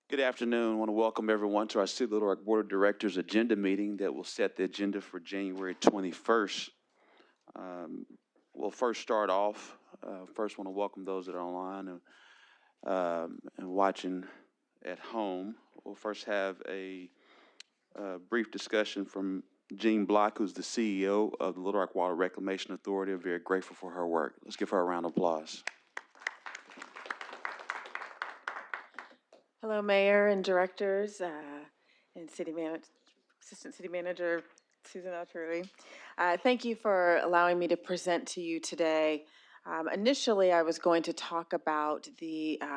Good afternoon. I want to welcome everyone to our City of Little Rock Board of Directors agenda meeting that will set the agenda for January 21st. We'll first start off. First, want to welcome those that are online and watching at home. We'll first have a brief discussion from Jean Block, who's the CEO of the Little Rock Water Reclamation Authority. I'm very grateful for her work. Let's give her a round of applause. Hello, Mayor and directors and Assistant City Manager Susan Altrui. Thank you for allowing me to present to you today. Initially, I was going to talk about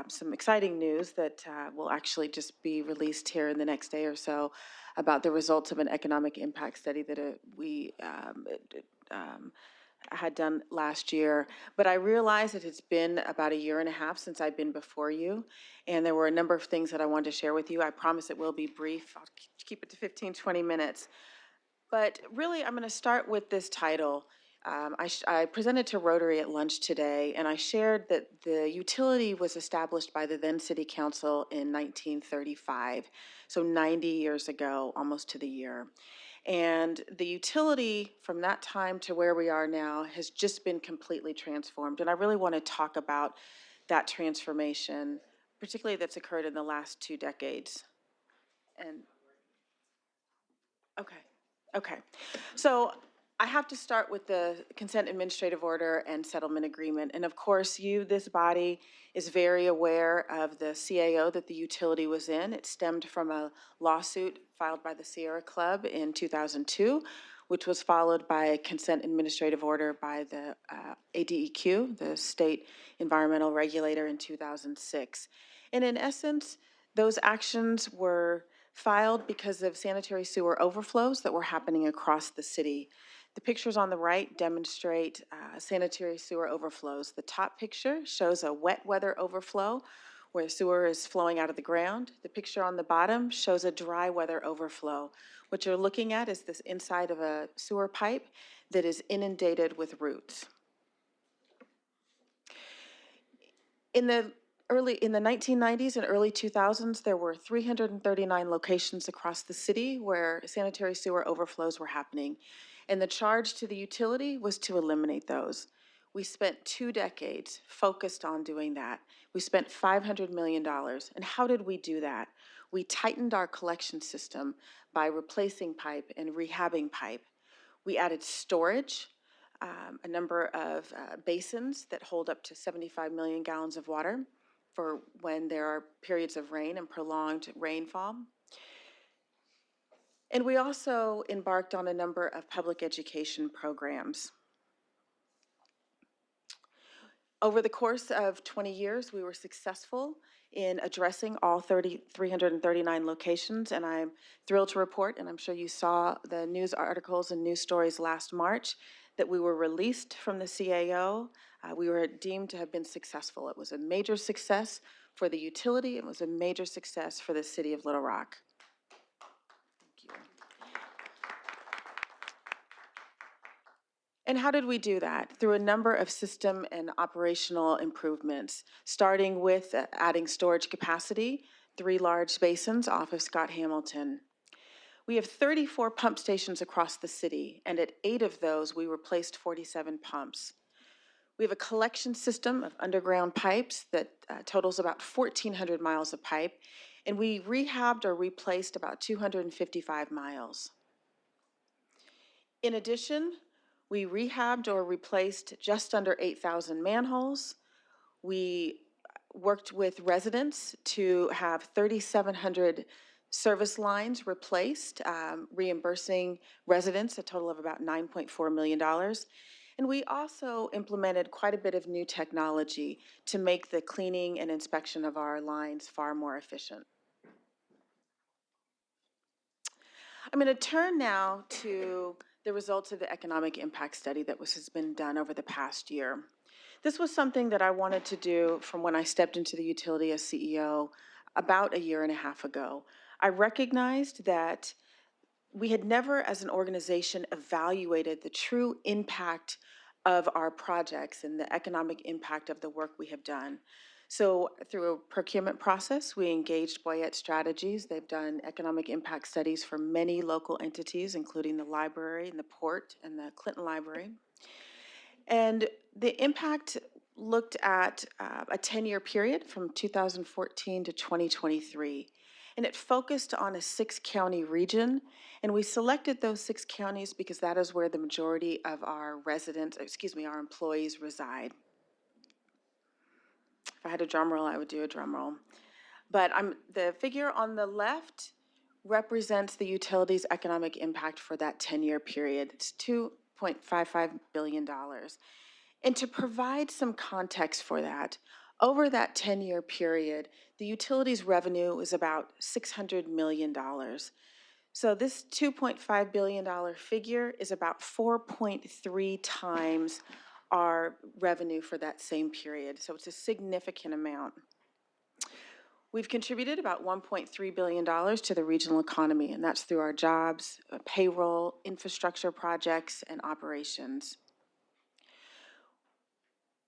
some exciting news that will actually just be released here in the next day or so about the results of an economic impact study that we had done last year, but I realized that it's been about a year and a half since I've been before you, and there were a number of things that I wanted to share with you. I promise it will be brief. I'll keep it to 15, 20 minutes. But really, I'm going to start with this title. I presented to Rotary at lunch today, and I shared that the utility was established by the then City Council in 1935, so 90 years ago, almost to the year. And the utility from that time to where we are now has just been completely transformed. And I really want to talk about that transformation, particularly that's occurred in the last 2 decades. And, okay. So I have to start with the consent administrative order and settlement agreement. And of course, this body, is very aware of the CAO that the utility was in. It stemmed from a lawsuit filed by the Sierra Club in 2002, which was followed by a consent administrative order by the ADEQ, the state environmental regulator, in 2006. And in essence, those actions were filed because of sanitary sewer overflows that were happening across the city. The pictures on the right demonstrate sanitary sewer overflows. The top picture shows a wet weather overflow where sewer is flowing out of the ground. The picture on the bottom shows a dry weather overflow. What you're looking at is this inside of a sewer pipe that is inundated with roots. In the 1990s and early 2000s, there were 339 locations across the city where sanitary sewer overflows were happening. And the charge to the utility was to eliminate those. We spent 2 decades focused on doing that. We spent $500 million. And how did we do that? We tightened our collection system by replacing pipe and rehabbing pipe. We added storage, a number of basins that hold up to 75 million gallons of water for when there are periods of rain and prolonged rainfall. And we also embarked on a number of public education programs. Over the course of 20 years, we were successful in addressing all 339 locations, and I'm thrilled to report, and I'm sure you saw the news articles and news stories last March, that we were released from the CAO. We were deemed to have been successful. It was a major success for the utility. It was a major success for the city of Little Rock. And how did we do that? Through a number of system and operational improvements, starting with adding storage capacity, 3 large basins off of Scott Hamilton. We have 34 pump stations across the city, and at 8 of those, we replaced 47 pumps. We have a collection system of underground pipes that totals about 1,400 miles of pipe, and we rehabbed or replaced about 255 miles. In addition, we rehabbed or replaced just under 8,000 manholes. We worked with residents to have 3,700 service lines replaced, reimbursing residents a total of about $9.4 million. And we also implemented quite a bit of new technology to make the cleaning and inspection of our lines far more efficient. I'm going to turn now to the results of the economic impact study that has been done over the past year. This was something that I wanted to do from when I stepped into the utility as CEO about a year and a half ago. I recognized that we had never, as an organization, evaluated the true impact of our projects and the economic impact of the work we have done. So through a procurement process, we engaged Boyette Strategies. They've done economic impact studies for many local entities, including the library and the port and the Clinton Library. And the impact looked at a 10-year period from 2014 to 2023. And it focused on a 6-county region. And we selected those 6 counties because that is where the majority of our our employees reside. If I had a drum roll, I would do a drum roll. But the figure on the left represents the utility's economic impact for that 10-year period. It's $2.55 billion. And to provide some context for that, over that 10-year period, the utility's revenue is about $600 million. So this $2.5 billion figure is about 4.3 times our revenue for that same period. So it's a significant amount. We've contributed about $1.3 billion to the regional economy, and that's through our jobs, payroll, infrastructure projects, and operations.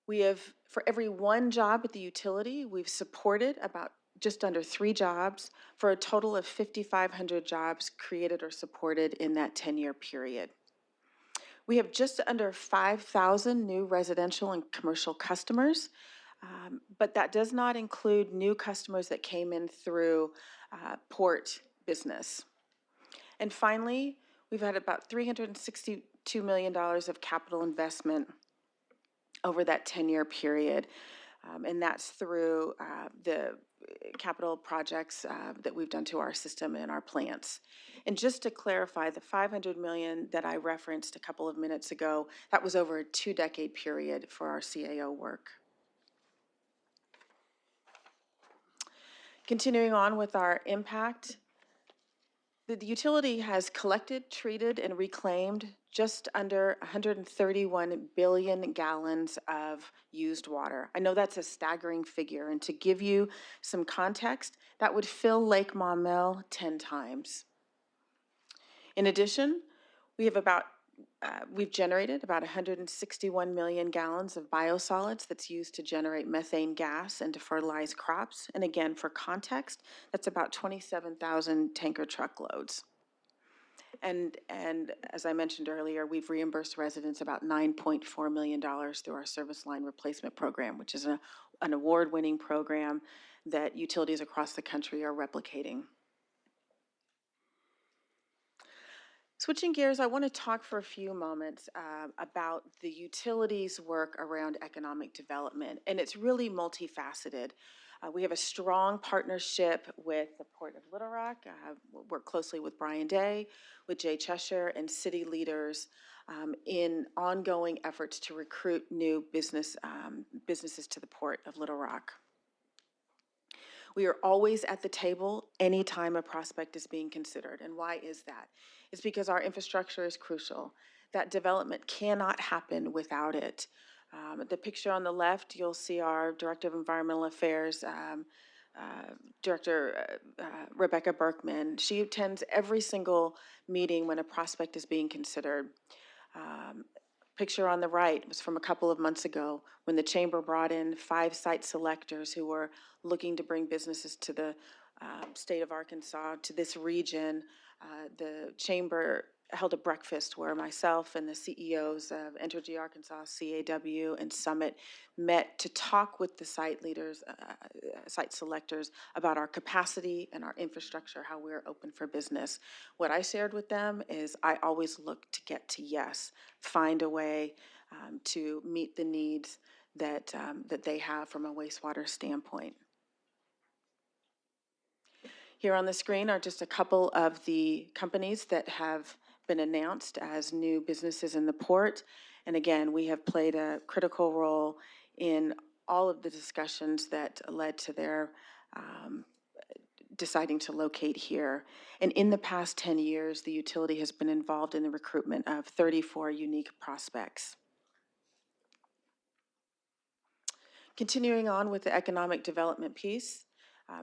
We have, for every 1 job at the utility, we've supported about just under 3 jobs for a total of 5,500 jobs created or supported in that 10-year period. We have just under 5,000 new residential and commercial customers, but that does not include new customers that came in through port business. And finally, we've had about $362 million of capital investment over that 10-year period. And that's through the capital projects that we've done to our system and our plants. And just to clarify, the $500 million that I referenced a couple of minutes ago, that was over a 2-decade period for our CAO work. Continuing on with our impact, the utility has collected, treated, and reclaimed just under 131 billion gallons of used water. I know that's a staggering figure, and to give you some context, that would fill Lake Maumelle 10 times. In addition, we've generated about 161 million gallons of biosolids that's used to generate methane gas and to fertilize crops. And again, for context, that's about 27,000 tanker truckloads. And as I mentioned earlier, we've reimbursed residents about $9.4 million through our service line replacement program, which is an award-winning program that utilities across the country are replicating. Switching gears, I want to talk for a few moments about the utilities' work around economic development, and it's really multifaceted. We have a strong partnership with the Port of Little Rock, work closely with Brian Day, with Jay Cheshire, and city leaders in ongoing efforts to recruit new businesses to the Port of Little Rock. We are always at the table anytime a prospect is being considered. And why is that? It's because our infrastructure is crucial. That development cannot happen without it. The picture on the left, you'll see our Director of Environmental Affairs, Director Rebecca Berkman. She attends every single meeting when a prospect is being considered. Picture on the right was from a couple of months ago when the Chamber brought in 5 site selectors who were looking to bring businesses to the state of Arkansas, to this region. The Chamber held a breakfast where myself and the CEOs of Entergy Arkansas, CAW, and Summit met to talk with the site leaders, site selectors about our capacity and our infrastructure, how we're open for business. What I shared with them is I always look to get to yes, find a way to meet the needs that they have from a wastewater standpoint. Here on the screen are just a couple of the companies that have been announced as new businesses in the port. And again, we have played a critical role in all of the discussions that led to their deciding to locate here. And in the past 10 years, the utility has been involved in the recruitment of 34 unique prospects. Continuing on with the economic development piece,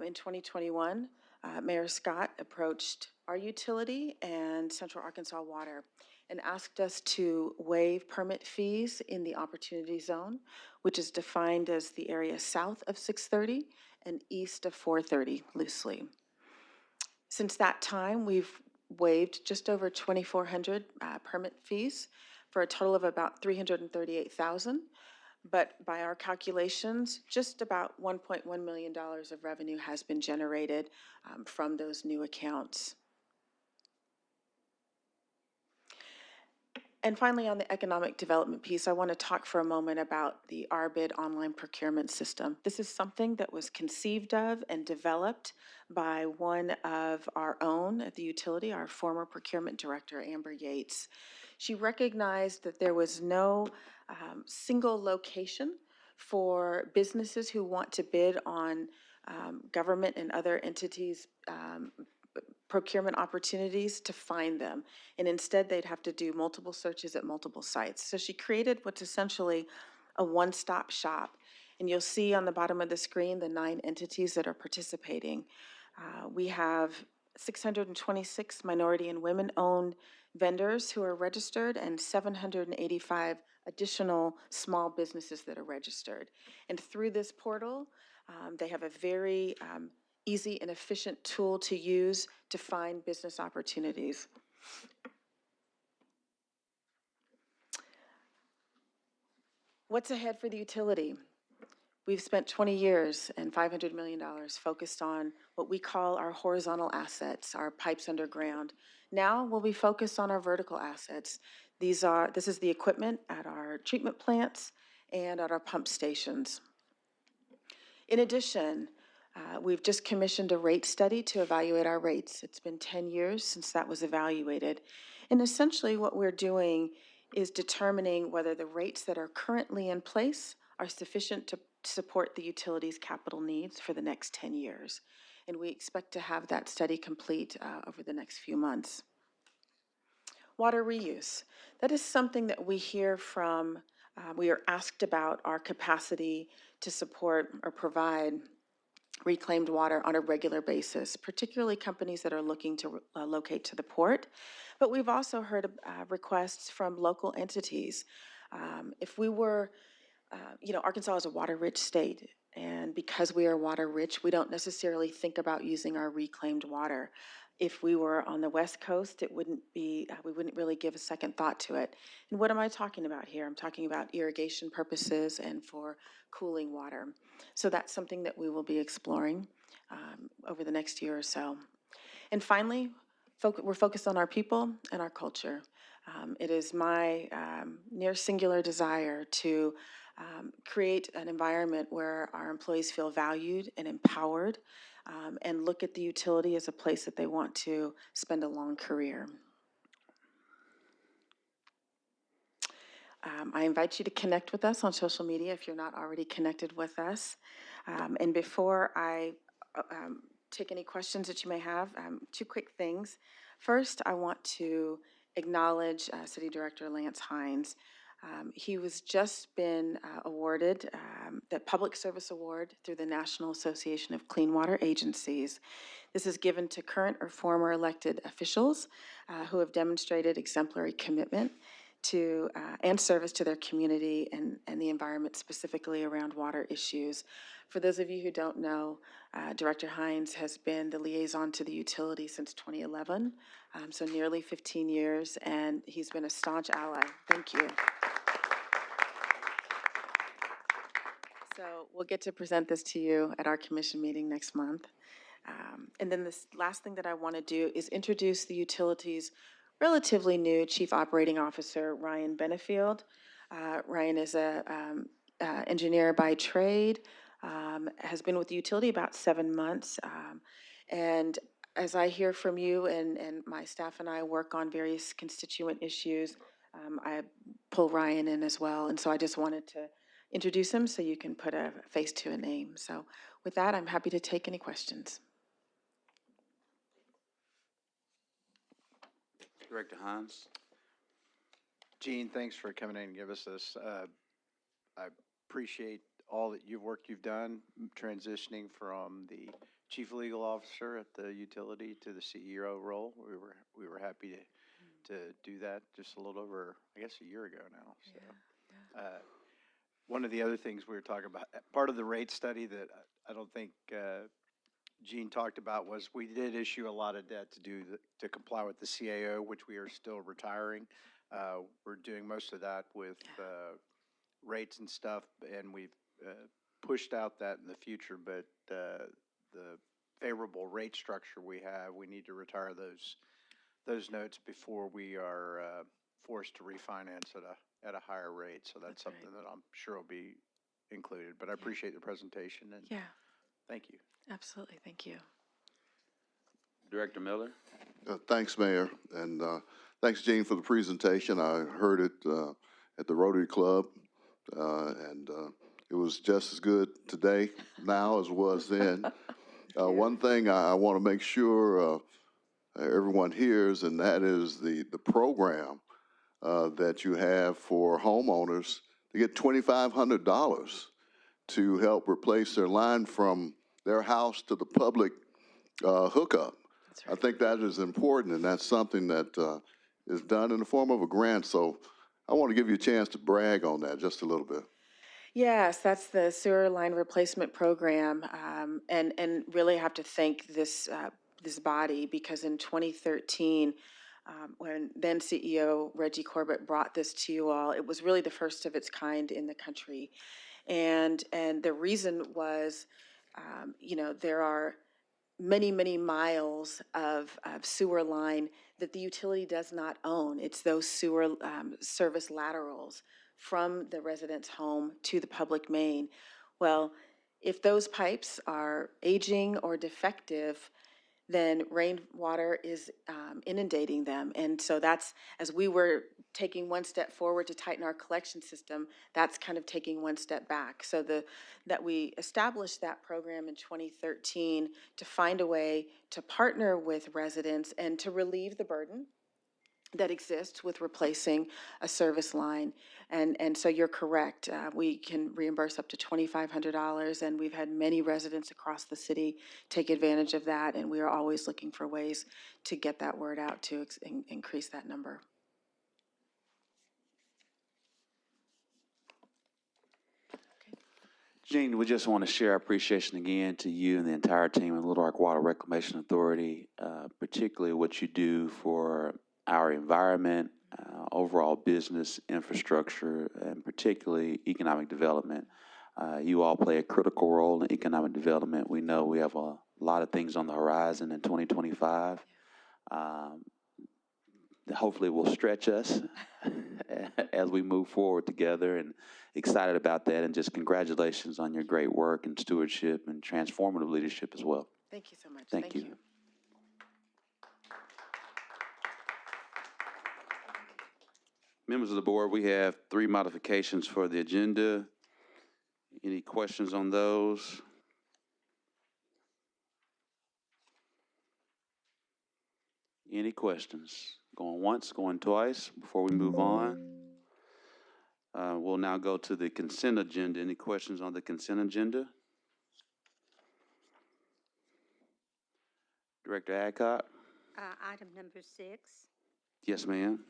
in 2021, Mayor Scott approached our utility and Central Arkansas Water and asked us to waive permit fees in the Opportunity Zone, which is defined as the area south of 630 and east of 430 loosely. Since that time, we've waived just over 2,400 permit fees for a total of about 338,000. But by our calculations, just about $1.1 million of revenue has been generated from those new accounts. And finally, on the economic development piece, I want to talk for a moment about the RBID online procurement system. This is something that was conceived of and developed by one of our own at the utility, our former procurement director, Amber Yates. She recognized that there was no single location for businesses who want to bid on government and other entities' procurement opportunities to find them. And instead, they'd have to do multiple searches at multiple sites. So she created what's essentially a one-stop shop. And you'll see on the bottom of the screen the 9 entities that are participating. We have 626 minority and women-owned vendors who are registered and 785 additional small businesses that are registered. And through this portal, they have a very easy and efficient tool to use to find business opportunities. What's ahead for the utility? We've spent 20 years and $500 million focused on what we call our horizontal assets, our pipes underground. Now we'll be focused on our vertical assets. This is the equipment at our treatment plants and at our pump stations. In addition, we've just commissioned a rate study to evaluate our rates. It's been 10 years since that was evaluated. And essentially what we're doing is determining whether the rates that are currently in place are sufficient to support the utility's capital needs for the next 10 years. And we expect to have that study complete over the next few months. Water reuse. That is something that we hear from, we are asked about our capacity to support or provide reclaimed water on a regular basis, particularly companies that are looking to locate to the port. But we've also heard requests from local entities. If we were, Arkansas is a water-rich state, and because we are water-rich, we don't necessarily think about using our reclaimed water. If we were on the West Coast, it wouldn't be, we wouldn't really give a second thought to it. And what am I talking about here? I'm talking about irrigation purposes and for cooling water. So that's something that we will be exploring over the next year or so. And finally, we're focused on our people and our culture. It is my near singular desire to create an environment where our employees feel valued and empowered and look at the utility as a place that they want to spend a long career. I invite you to connect with us on social media if you're not already connected with us. And before I take any questions that you may have, 2 quick things. First, I want to acknowledge City Director Lance Hines. He was just been awarded the Public Service Award through the National Association of Clean Water Agencies. This is given to current or former elected officials who have demonstrated exemplary commitment to and service to their community and the environment, specifically around water issues. For those of you who don't know, Director Hines has been the liaison to the utility since 2011, so nearly 15 years, and he's been a staunch ally. Thank you. So we'll get to present this to you at our commission meeting next month. And then this last thing that I want to do is introduce the utility's relatively new Chief Operating Officer, Ryan Benefield. Ryan is an engineer by trade, has been with the utility about 7 months. And as I hear from you and my staff and I work on various constituent issues, I pull Ryan in as well. And so I just wanted to introduce him so you can put a face to a name. So with that, I'm happy to take any questions. Director Hines. Gene, thanks for coming in and give us this. I appreciate all that work you've done transitioning from the chief legal officer at the utility to the CEO role. We were happy to do that just a little over, I guess, a year ago now. So, one of the other things we were talking about, part of the rate study that I don't think Gene talked about was we did issue a lot of debt to comply with the CAO, which we are still retiring. We're doing most of that with rates and stuff, and we've pushed out that in the future, but the favorable rate structure we have, we need to retire those notes before we are forced to refinance at a higher rate. So that's something that I'm sure will be included. But I appreciate the presentation, and thank you. Absolutely. Thank you. Director Miller. Thanks, Mayor, and thanks, Gene, for the presentation. I heard it at the Rotary Club, and it was just as good today, now, as it was then. One thing I want to make sure everyone hears, and that is the program that you have for homeowners to get $2,500 to help replace their line from their house to the public hookup. That's right. I think that is important, and that's something that is done in the form of a grant. So I want to give you a chance to brag on that just a little bit. Yes, that's the sewer line replacement program, and really have to thank this body, because in 2013, when then CEO Reggie Corbett brought this to you all, it was really the first of its kind in the country, and the reason was, there are many miles of sewer line that the utility does not own. It's those sewer service laterals from the resident's home to the public main. Well, if those pipes are aging or defective, then rainwater is inundating them. And so that's, as we were taking one step forward to tighten our collection system, that's kind of taking one step back. So that we established that program in 2013 to find a way to partner with residents and to relieve the burden that exists with replacing a service line. And so you're correct. We can reimburse up to $2,500, and we've had many residents across the city take advantage of that, and we are always looking for ways to get that word out to increase that number. Gene, we just want to share our appreciation again to you and the entire team of Little Rock Water Reclamation Authority, particularly what you do for our environment, overall business infrastructure, and particularly economic development. You all play a critical role in economic development. We know we have a lot of things on the horizon in 2025. Hopefully will stretch us as we move forward together, and excited about that, and just congratulations on your great work and stewardship and transformative leadership as well. Thank you so much. Thank you. Members of the board, we have 3 modifications for the agenda. Any questions on those? Any questions? Going once, going twice before we move on. We'll now go to the consent agenda. Any questions on the consent agenda? Director Adcock? Item number 6. Yes, ma'am.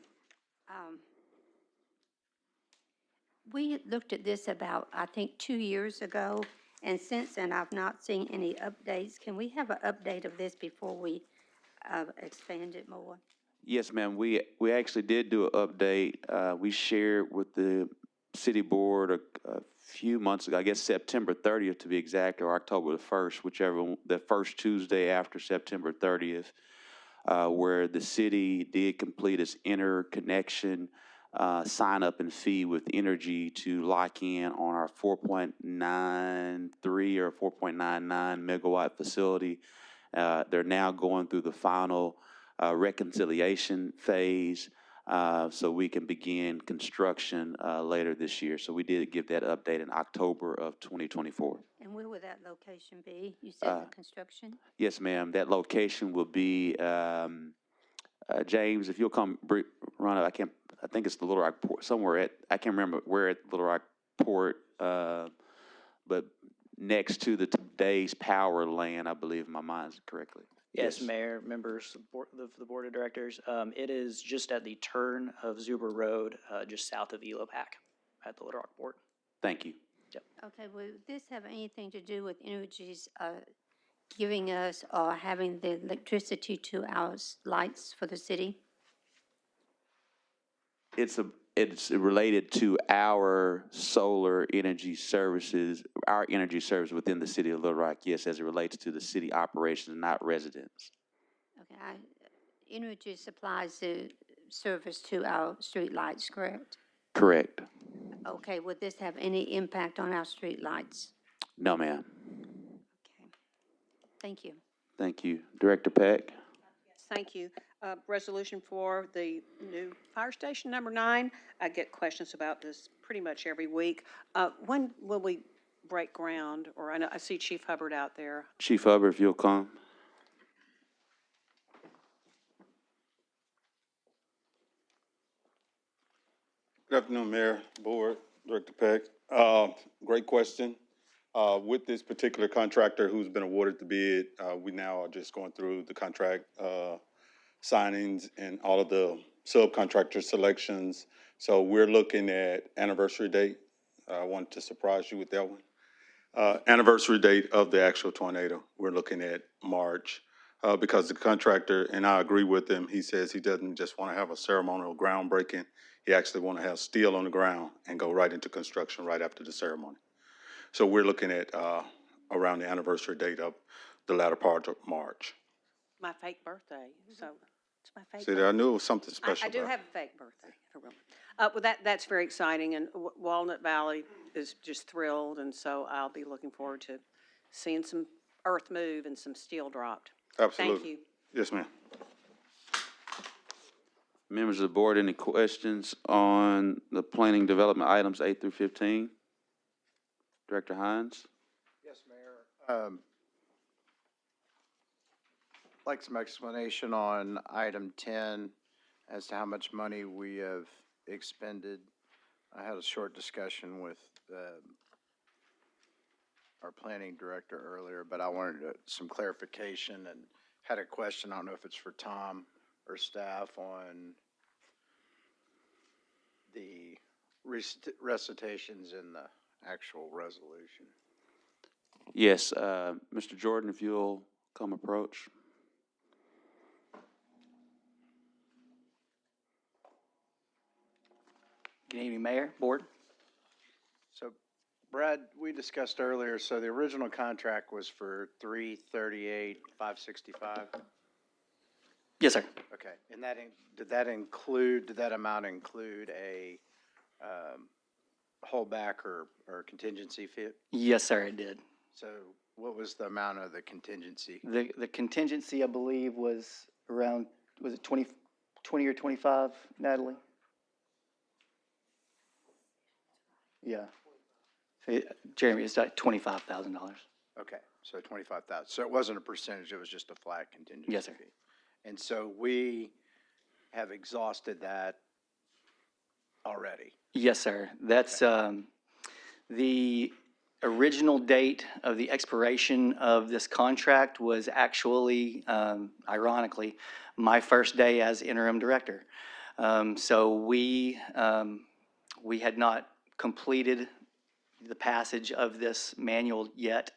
We looked at this about, I think, 2 years ago, and since then I've not seen any updates. Can we have an update of this before we expand it more? Yes, ma'am. We actually did do an update. We shared with the city board a few months ago, I guess September 30th to be exact, or October the 1st, whichever, the first Tuesday after September 30th, where the city did complete its interconnection sign up and fee with Energy to lock in on our 4.93 or 4.99 megawatt facility. They're now going through the final reconciliation phase, so we can begin construction later this year. So we did give that update in October of 2024. And where will that location be? You said the construction? Yes, ma'am. That location will be James, if you'll come run up, I think it's the Little Rock Port, somewhere I can't remember where at Little Rock Port, but next to the today's power land, I believe, if my mind's correctly. Yes, Mayor, members of the Board of Directors. It is just at the turn of Zuber Road, just south of Elopac at the Little Rock Port. Thank you. Okay, will this have anything to do with Energy's giving us or having the electricity to our lights for the city? It's related to our solar energy services, our energy service within the city of Little Rock, yes, as it relates to the city operations, not residents. Okay, Energy supplies the service to our street lights, correct? Correct. Okay, would this have any impact on our street lights? No, ma'am. Okay, thank you. Thank you. Director Peck? Yes, thank you. Resolution for the new fire station, number 9. I get questions about this pretty much every week. When will we break ground? Or I see Chief Hubbard out there. Chief Hubbard, if you'll come. Good afternoon, Mayor, Board, Director Peck. Great question. With this particular contractor who's been awarded the bid, we now are just going through the contract signings and all of the subcontractor selections. So we're looking at anniversary date. I wanted to surprise you with that one. Anniversary date of the actual tornado. We're looking at March because the contractor, and I agree with him, he says he doesn't just want to have a ceremonial groundbreaking. He actually want to have steel on the ground and go right into construction right after the ceremony. So we're looking at around the anniversary date of the latter part of March. My fake birthday, so it's my fake See, birthday. I knew it was something special I do about it. have a fake birthday, for real. Well, that's very exciting, and Walnut Valley is just thrilled, and so I'll be looking forward to seeing some earth move and some steel dropped. Absolutely. Thank you. Yes, ma'am. Members of the board, any questions on the planning development items 8 through 15? Director Hines? Yes, Mayor. Like some explanation on item 10 as to how much money we have expended. I had a short discussion with our planning director earlier, but I wanted some clarification and had a question. I don't know if it's for Tom or staff on the recitations in the actual resolution. Yes, Mr. Jordan, if you'll come approach. Good evening, Mayor, Board. So, Brad, we discussed earlier, so the original contract was for $338,565? Yes, sir. Okay, and did that amount include a holdback or contingency fee? Yes, sir, it did. So what was the amount of the contingency? The contingency, I believe, was around, was it 20 or 25, Natalie? Yeah. Jeremy, it's like $25,000. Okay, so 25,000. So it wasn't a percentage, it was just a flat contingency Yes, sir. fee. And so we have exhausted that already. Yes, sir. That's the original date of the expiration of this contract was actually, ironically, my first day as interim director. So we had not completed the passage of this manual yet.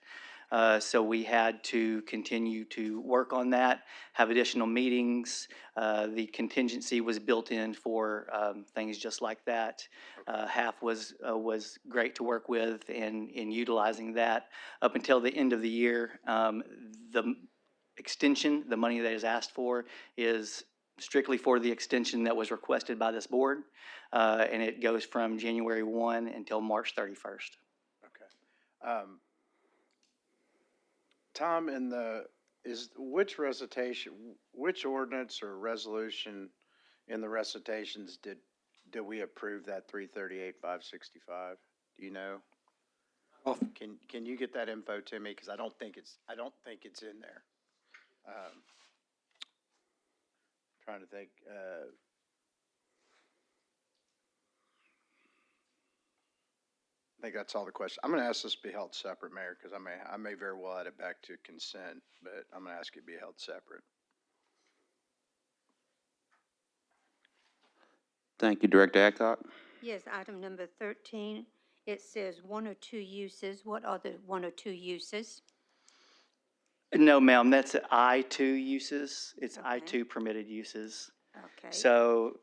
So we had to continue to work on that, have additional meetings. The contingency was built in for things just like that. HAF was great to work with in utilizing that. Up until the end of the year, the extension, the money that is asked for is strictly for the extension that was requested by this board. And it goes from January 1 until March 31st. Okay. Tom, which ordinance or resolution in the recitations did we approve that 338,565? Do you know? Can you get that info to me? Because I don't think it's in there. Trying to think, I think that's all the questions. I'm going to ask this to be held separate, Mayor, because I may very well add it back to consent, but I'm going to ask it to be held separate. Thank you, Director Adcock. Yes, item number 13, it says 1 or 2 uses. What are the 1 or 2 uses? No, ma'am, that's I-2 uses. It's Okay. I-2 permitted uses. Okay. So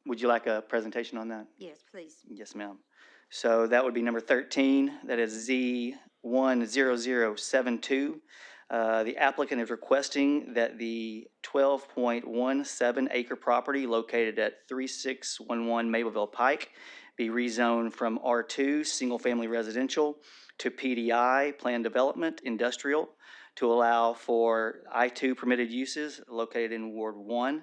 would you like a presentation on that? Yes, please. Yes, ma'am. So that would be number 13, that is Z10072. The applicant is requesting that the 12.17 acre property located at 3611 Mableville Pike be rezoned from R2, single-family residential, to PDI, planned development, industrial, to allow for I-2 permitted uses located in Ward 1.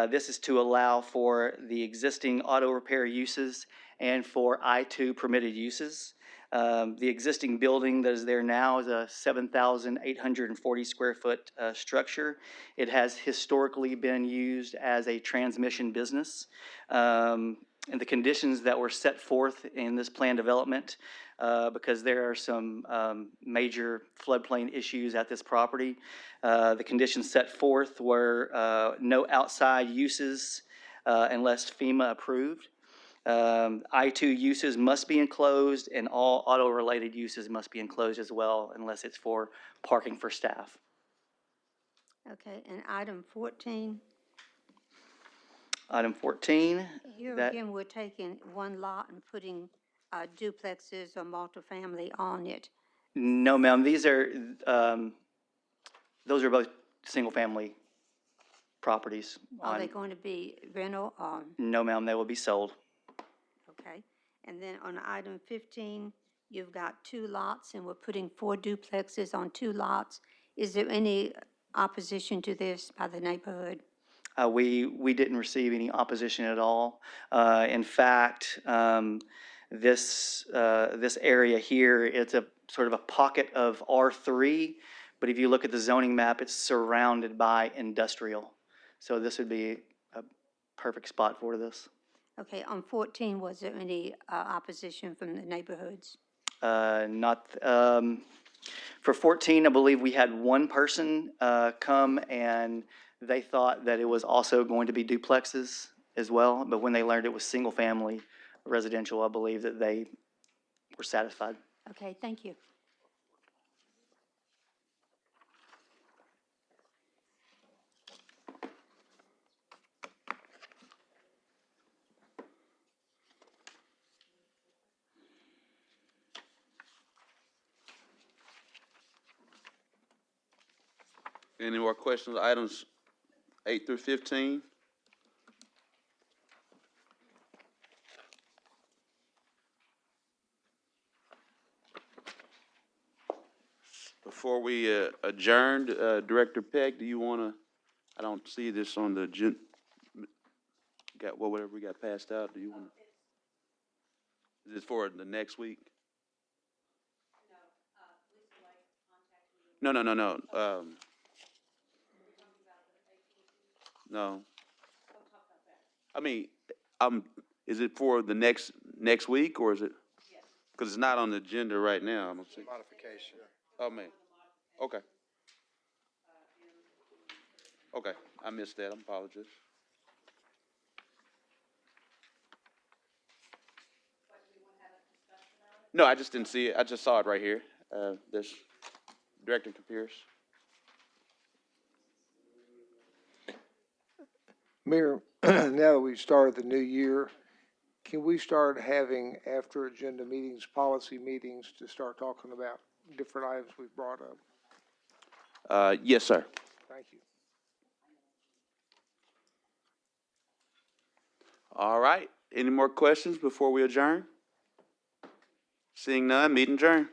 This is to allow for the existing auto repair uses and for I-2 permitted uses. The existing building that is there now is a 7,840 square foot structure. It has historically been used as a transmission business. And the conditions that were set forth in this plan development, because there are some major floodplain issues at this property. The conditions set forth were no outside uses unless FEMA approved. I-2 uses must be enclosed, and all auto-related uses must be enclosed as well, unless it's for parking for staff. Okay, and item 14, Item 14, here that, again, we're taking one lot and putting duplexes or multifamily on it. no, ma'am, these are, those are both single-family properties. Are they on- going to be rental or, No, ma'am, they will be sold. okay? And then on item 15, you've got 2 lots and we're putting 4 duplexes on 2 lots. Is there any opposition to this by the neighborhood? We didn't receive any opposition at all. In fact, this area here, it's a sort of a pocket of R3, but if you look at the zoning map, it's surrounded by industrial. So this would be a perfect spot for this. Okay, on 14, was there any opposition from the neighborhoods? Not, for 14, I believe we had one person come and they thought that it was also going to be duplexes as well, but when they learned it was single-family residential, I believe that they were satisfied. Okay, thank you. Any more questions, items 8 through 15? Before we adjourn, Director Peck, do you want to, I don't see this on the, whatever we got passed out, do you want to? Is this for the next week? No, no, no, no. No. I mean, is it for the next week, or is it? Because it's not on the agenda right now. I'm gonna see. Modification. Oh, man. Okay. Okay, I missed that. I apologize. No, I just didn't see it. I just saw it right here. This Director Pierce. Mayor, now that we've started the new year, can we start having after agenda meetings, policy meetings to start talking about different items we've brought up? Yes, sir. Thank you. All right. Any more questions before we adjourn? Seeing none, meeting adjourned.